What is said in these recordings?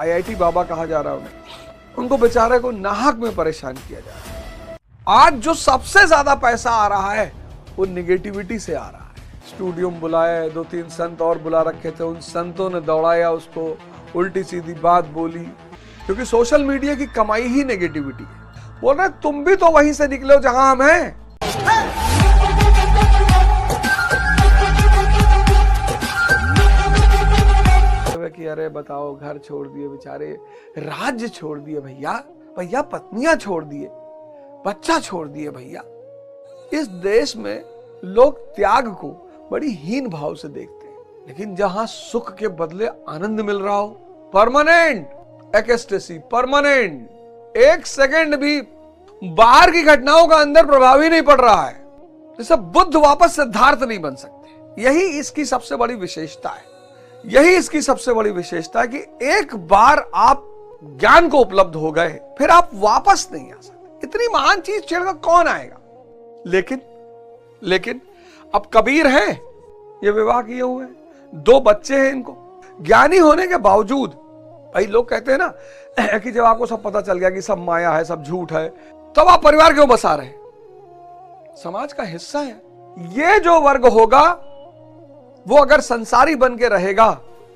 IIT बाबा कहा जा रहा है उन्हें, उनको बेचारे को नाहक में परेशान किया जा रहा है। आज जो सबसे ज्यादा पैसा आ रहा है वो निगेटिविटी से आ रहा है। स्टूडियो में बुलाए, 2-3 संत और बुला रखे थे, उन संतों ने दौड़ाया उसको, उल्टी सीधी बात बोली, क्योंकि सोशल मीडिया की कमाई ही नेगेटिविटी है। बोल रहे तुम भी तो वहीं से निकले हो जहां हम हैं। कि अरे बताओ, घर छोड़ दिए बेचारे, राज्य छोड़ दिए भैया पत्नियां छोड़ दिए, बच्चा छोड़ दिए भैया। इस देश में लोग त्याग को बड़ी हीन भाव से देखते हैं, लेकिन जहां सुख के बदले आनंद मिल रहा हो, परमानेंट एक्सटेसी, परमानेंट, एक सेकंड भी बाहर की घटनाओं का अंदर प्रभाव ही नहीं पड़ रहा है, जैसे बुद्ध वापस सिद्धार्थ नहीं बन सकते। यही इसकी सबसे बड़ी विशेषता है। यही इसकी सबसे बड़ी विशेषता है कि एक बार आप ज्ञान को उपलब्ध हो गए, फिर आप वापस नहीं आ सकते। इतनी महान चीज छेड़कर कौन आएगा? लेकिन अब कबीर है, ये विवाह किए हुए हैं, 2 बच्चे हैं इनको, ज्ञानी होने के बावजूद। भाई लोग कहते हैं ना कि जब आपको सब पता चल गया कि सब माया है, सब झूठ है, तब आप परिवार क्यों बसा रहे? समाज का हिस्सा है। ये जो वर्ग होगा वो अगर संसारी बन के रहेगा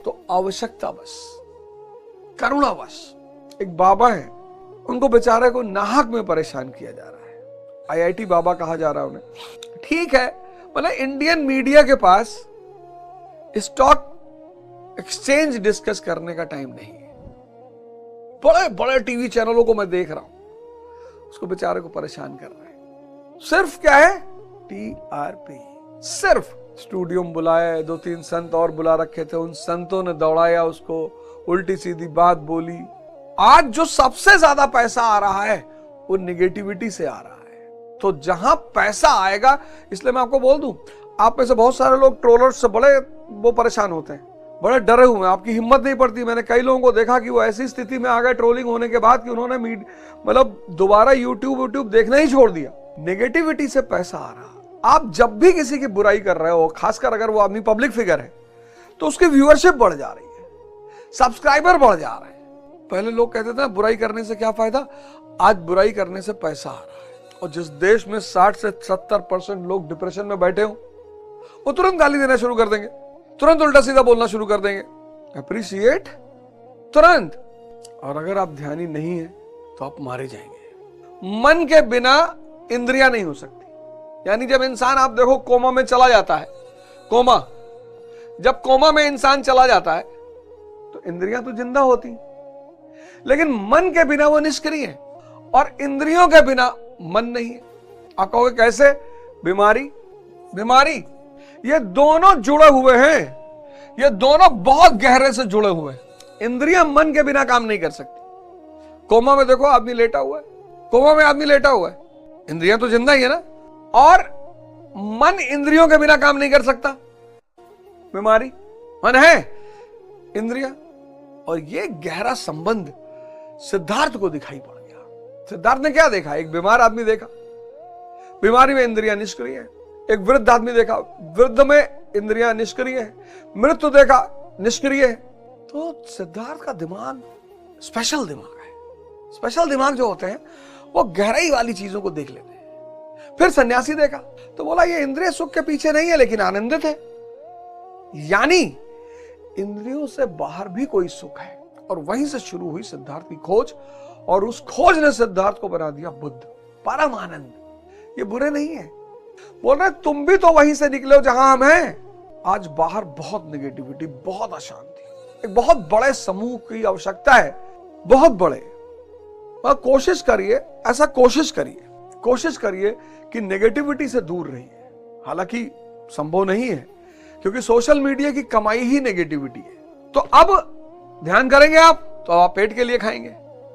तो आवश्यकता बस, करुणावश एक बाबा है, उनको बेचारे को नाहक में परेशान किया जा रहा है। आईआईटी बाबा कहा जा रहा है उन्हें। ठीक है, मतलब इंडियन मीडिया के पास स्टॉक एक्सचेंज डिस्कस करने का टाइम नहीं है। बड़े बड़े टीवी चैनलों को मैं देख रहा हूं, उसको बेचारे को परेशान कर रहे हैं। सिर्फ क्या है? टीआरपी। सिर्फ स्टूडियो में बुलाए, 2-3 संत और बुला रखे थे, उन संतों ने दौड़ाया उसको, उल्टी सीधी बात बोली। आज जो सबसे ज्यादा पैसा आ रहा है वो निगेटिविटी से आ रहा है। तो जहां पैसा आएगा, इसलिए मैं आपको बोल दूं, आप में से बहुत सारे लोग ट्रोलर्स से बड़े वो परेशान होते हैं, बड़े डरे हुए हैं, आपकी हिम्मत नहीं पड़ती। मैंने कई लोगों को देखा कि वो ऐसी स्थिति में आ गए ट्रोलिंग होने के बाद कि उन्होंने मतलब दोबारा यूट्यूब देखना ही छोड़ दिया। नेगेटिविटी से पैसा आ रहा। आप जब भी किसी की बुराई कर रहे हो, खासकर अगर वो आदमी पब्लिक फिगर है, तो उसकी व्यूअरशिप बढ़ जा रही है, सब्सक्राइबर बढ़ जा रहे हैं। पहले लोग कहते थे बुराई करने से क्या फायदा, आज बुराई करने से पैसा आ रहा है। और जिस देश में 60 से 70% लोग डिप्रेशन में बैठे हो, वो तुरंत गाली देना शुरू कर देंगे, तुरंत उल्टा सीधा बोलना शुरू कर देंगे, अप्रिशिएट तुरंत। और अगर आप ध्यानी नहीं है तो आप मारे जाएंगे। मन के बिना इंद्रियां नहीं हो सकती। यानी जब इंसान, आप देखो, कोमा में चला जाता है, कोमा, जब कोमा में इंसान चला जाता है तो इंद्रियां तो जिंदा होती, लेकिन मन के बिना वो निष्क्रिय है, और इंद्रियों के बिना मन नहीं है। आप कहोगे कैसे? बीमारी, ये दोनों जुड़े हुए हैं, ये दोनों बहुत गहरे से जुड़े हुए हैं। इंद्रियां मन के बिना काम नहीं कर सकती। कोमा में देखो, आदमी लेटा हुआ है, कोमा में आदमी लेटा हुआ है, इंद्रियां तो जिंदा ही है ना, और मन इंद्रियों के बिना काम नहीं कर सकता। बीमारी, मन है, इंद्रिया, और ये गहरा संबंध सिद्धार्थ को दिखाई पड़ गया। सिद्धार्थ ने क्या देखा? एक बीमार आदमी देखा, बीमारी में इंद्रियां निष्क्रिय है। एक वृद्ध आदमी देखा, वृद्ध में इंद्रियां निष्क्रिय है। मृत्यु देखा, निष्क्रिय है। तो सिद्धार्थ का दिमाग स्पेशल दिमाग है। स्पेशल दिमाग जो होते हैं वो गहराई वाली चीजों को देख लेते हैं। फिर सन्यासी देखा तो बोला ये इंद्रिय सुख के पीछे नहीं है, लेकिन आनंदित है। यानी इंद्रियों से बाहर भी कोई सुख है। और वहीं से शुरू हुई सिद्धार्थ की खोज, और उस खोज ने सिद्धार्थ को बना दिया बुद्ध, परम आनंद। ये बुरे नहीं है। बोल रहे तुम भी तो वहीं से निकले हो जहां हम हैं। आज बाहर बहुत नेगेटिविटी, बहुत अशांति, एक बहुत बड़े समूह की आवश्यकता है, बहुत बड़े। कोशिश करिए, ऐसा कोशिश करिए कि नेगेटिविटी से दूर रहिए। हालांकि संभव नहीं है, क्योंकि सोशल मीडिया की कमाई ही नेगेटिविटी है। तो अब ध्यान करेंगे आप, तो आप पेट के लिए खाएंगे,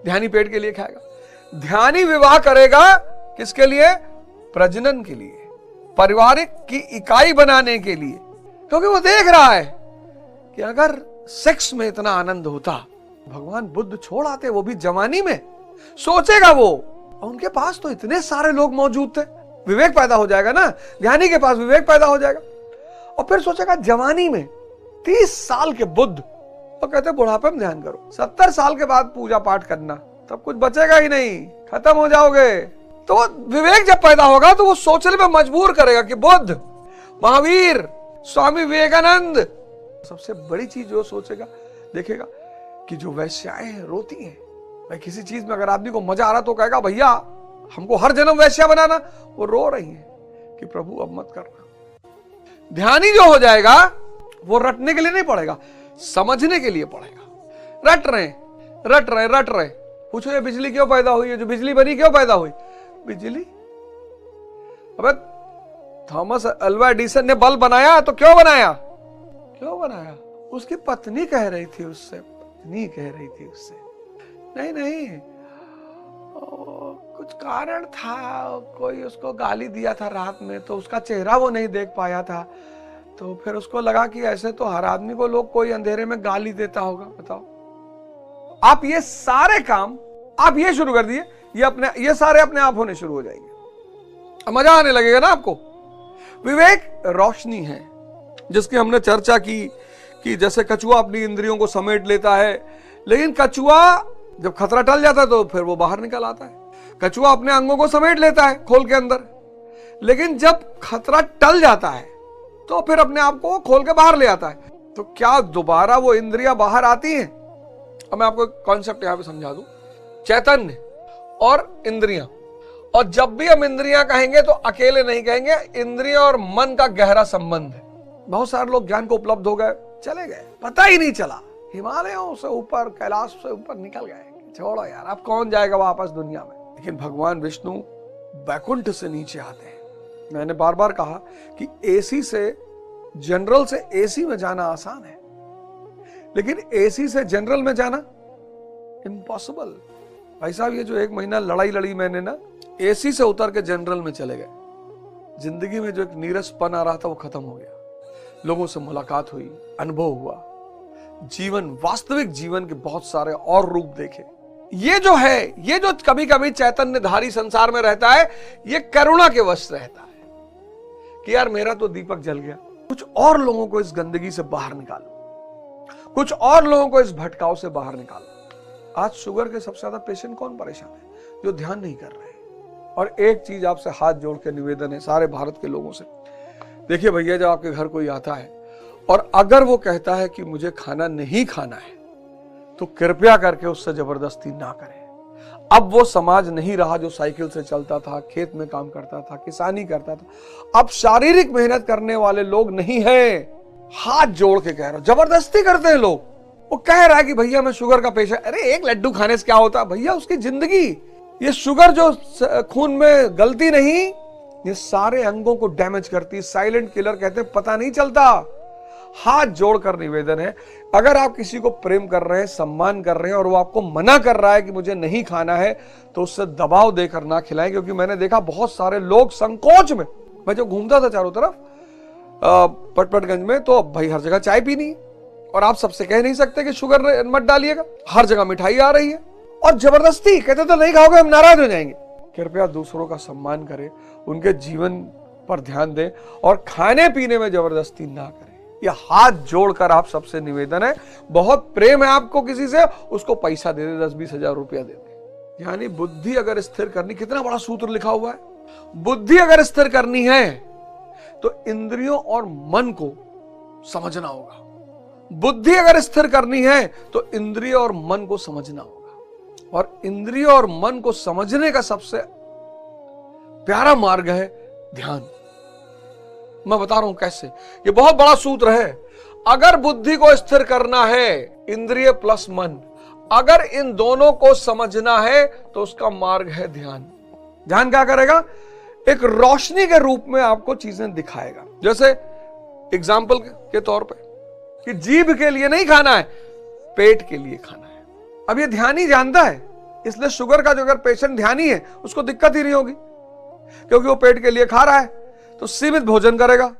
ध्यानी पेट के लिए खाएगा। ध्यानी विवाह करेगा किसके लिए? प्रजनन के लिए, पारिवारिक की इकाई बनाने के लिए, क्योंकि वो देख रहा है कि अगर सेक्स में इतना आनंद होता, भगवान बुद्ध छोड़ आते, वो भी जवानी में। सोचेगा वो, उनके पास तो इतने सारे लोग मौजूद थे, विवेक पैदा हो जाएगा ना, ध्यानी के पास विवेक पैदा हो जाएगा। और फिर सोचेगा जवानी में 30 साल के बुद्ध और कहते बुढ़ापे में ध्यान करो। 70 साल के बाद पूजा पाठ करना, तब कुछ बचेगा ही नहीं, खत्म हो जाओगे। तो वो विवेक जब पैदा होगा तो वो सोचने में मजबूर करेगा कि बुद्ध, महावीर, स्वामी विवेकानंद, सबसे बड़ी चीज वो सोचेगा, देखेगा कि जो वैश्याएं रोती हैं, भाई किसी चीज में अगर आदमी को मजा आ रहा तो कहेगा भैया हमको हर जन्म वैश्या बनाना। वो रो रही हैं कि प्रभु अब मत करना। ध्यानी जो हो जाएगा वो रटने के लिए नहीं पड़ेगा, समझने के लिए पड़ेगा। रट रहे। पूछो ये बिजली क्यों पैदा हुई है, जो बिजली बनी क्यों पैदा हुई? बिजली, अबे थॉमस अल्वा एडिसन ने बल्ब बनाया तो क्यों बनाया? उसकी पत्नी कह रही थी उससे, नहीं कुछ कारण था, कोई उसको गाली दिया था रात में तो उसका चेहरा वो नहीं देख पाया था, तो फिर उसको लगा कि ऐसे तो हर आदमी को लोग कोई अंधेरे में गाली देता होगा। बताओ, आप ये सारे काम आप ये शुरू कर दिए, ये सारे अपने आप होने शुरू हो जाएंगे, अब मजा आने लगेगा ना आपको। विवेक रोशनी है जिसकी हमने चर्चा की कि जैसे कछुआ अपनी इंद्रियों को समेट लेता है, लेकिन कछुआ जब खतरा टल जाता है तो फिर वो बाहर निकल आता है। कछुआ अपने अंगों को समेट लेता है खोल के अंदर, लेकिन जब खतरा टल जाता है तो फिर अपने आप को खोल के बाहर ले आता है। तो क्या दोबारा वो इंद्रियां बाहर आती हैं? अब मैं आपको कॉन्सेप्ट यहां पे समझा दूं, चैतन्य और इंद्रियां। और जब भी हम इंद्रियां कहेंगे तो अकेले नहीं कहेंगे, इंद्रियां और मन का गहरा संबंध है। बहुत सारे लोग ज्ञान को उपलब्ध हो गए, चले गए, पता ही नहीं चला, हिमालयों से ऊपर, कैलाश से ऊपर निकल गए। छोड़ो यार, अब कौन जाएगा वापस दुनिया में। लेकिन भगवान विष्णु वैकुंठ से नीचे आते हैं। मैंने बार बार कहा कि एसी से, जनरल से एसी में जाना आसान है, लेकिन एसी से जनरल में जाना इम्पॉसिबल। भाई साहब, ये जो 1 महीना लड़ाई लड़ी मैंने ना, एसी से उतर के जनरल में चले गए। जिंदगी में जो एक नीरसपन आ रहा था वो खत्म हो गया। लोगों से मुलाकात हुई, अनुभव हुआ, जीवन, वास्तविक जीवन के बहुत सारे और रूप देखे। ये जो है, ये जो कभी कभी चैतन्यधारी संसार में रहता है, ये करुणा के वश रहता है कि यार मेरा तो दीपक जल गया, कुछ और लोगों को इस गंदगी से बाहर निकालो, कुछ और लोगों को इस भटकाव से बाहर निकालो। आज शुगर के सबसे ज्यादा पेशेंट कौन परेशान है? जो ध्यान नहीं कर रहे। और एक चीज आपसे हाथ जोड़ के निवेदन है सारे भारत के लोगों से, देखिए भैया, जब आपके घर कोई आता है और अगर वो कहता है कि मुझे खाना नहीं खाना है, तो कृपया करके उससे जबरदस्ती ना करें। अब वो समाज नहीं रहा जो साइकिल से चलता था, खेत में काम करता था, किसानी करता था। अब शारीरिक मेहनत करने वाले लोग नहीं है। हाथ जोड़ के कह रहा हूं, जबरदस्ती करते हैं लोग। वो कह रहा है कि भैया मैं शुगर का पेशेंट, अरे 1 लड्डू खाने से क्या होता भैया, उसकी जिंदगी। ये शुगर जो खून में गलती नहीं, ये सारे अंगों को डैमेज करती है। साइलेंट किलर कहते हैं, पता नहीं चलता। हाथ जोड़कर निवेदन है, अगर आप किसी को प्रेम कर रहे हैं, सम्मान कर रहे हैं और वो आपको मना कर रहा है कि मुझे नहीं खाना है, तो उससे दबाव देकर ना खिलाएं। क्योंकि मैंने देखा बहुत सारे लोग संकोच में, मैं जब घूमता था चारों तरफ पटपटगंज में, तो भाई हर जगह चाय पीनी, और आप सबसे कह नहीं सकते कि शुगर मत डालिएगा, हर जगह मिठाई आ रही है और जबरदस्ती कहते तो नहीं खाओगे, हम नाराज हो जाएंगे। कृपया दूसरों का सम्मान करें, उनके जीवन पर ध्यान दें और खाने पीने में जबरदस्ती ना करें। यह हाथ जोड़कर आप सबसे निवेदन है। बहुत प्रेम है आपको किसी से, उसको पैसा दे दे, 10-20 हजार रुपया दे दे। यानी बुद्धि अगर स्थिर करनी, कितना बड़ा सूत्र लिखा हुआ है, बुद्धि अगर स्थिर करनी है तो इंद्रियों और मन को समझना होगा। बुद्धि अगर स्थिर करनी है तो इंद्रियों और मन को समझना होगा, और इंद्रियों और मन को समझने का सबसे प्यारा मार्ग है ध्यान। मैं बता रहा हूं कैसे, ये बहुत बड़ा सूत्र है। अगर बुद्धि को स्थिर करना है, इंद्रिय प्लस मन, अगर इन दोनों को समझना है तो उसका मार्ग है ध्यान। ध्यान क्या करेगा? एक रोशनी के रूप में आपको चीजें दिखाएगा। जैसे एग्जाम्पल के तौर पे कि जीभ के लिए नहीं खाना है, पेट के लिए खाना है। अब ये ध्यानी जानता है, इसलिए शुगर का जो अगर पेशेंट ध्यानी है उसको दिक्कत ही नहीं होगी, क्योंकि वो पेट के लिए खा रहा है तो सीमित भोजन करेगा,